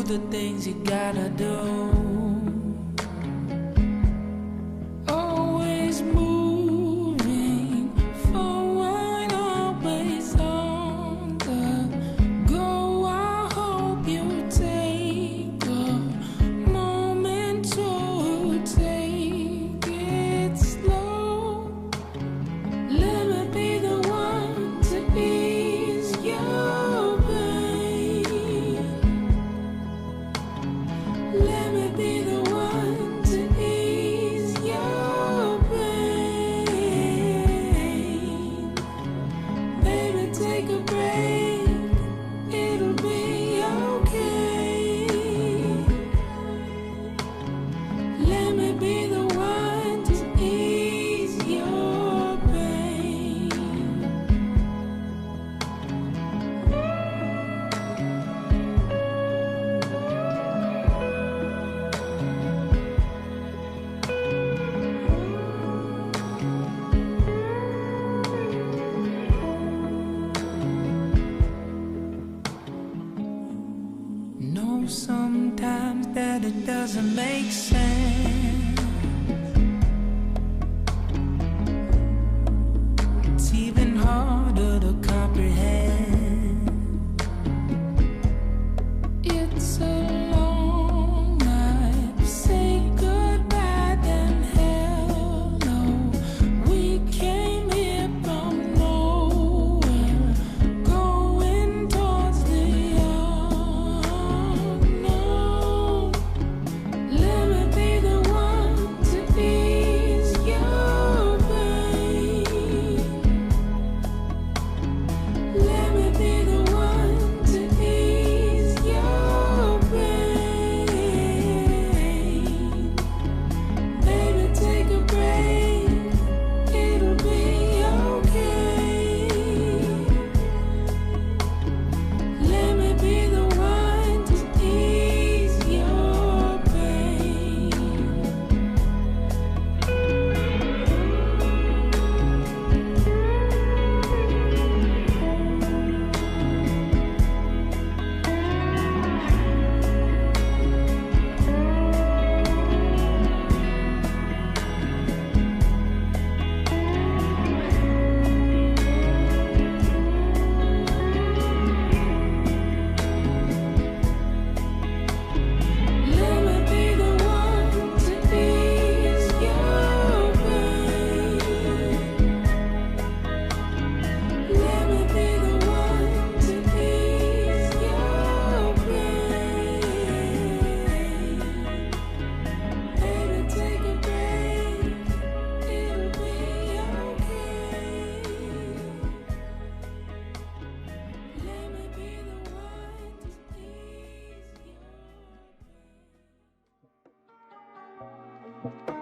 the things you gotta do. Always moving forward, always on the go. I hope you take a moment to take it slow. Let me be the one to ease your pain. Let me be the one to ease your pain. Baby, take a break, it'll be okay. Let me be the one to ease your pain. Know sometimes that it doesn't make sense. It's even harder to comprehend. It's a long night. Say goodbye, then hello. We came here from nowhere, going towards the unknown. Let me be the one to ease your pain. Let me be the one to ease your pain. Baby, take a break, it'll be okay. Let me be the one to ease your pain. Let me be the one to ease your pain. Let me be the one to ease your pain. Baby, take a break, it'll be okay. Let me be the one to ease your pain.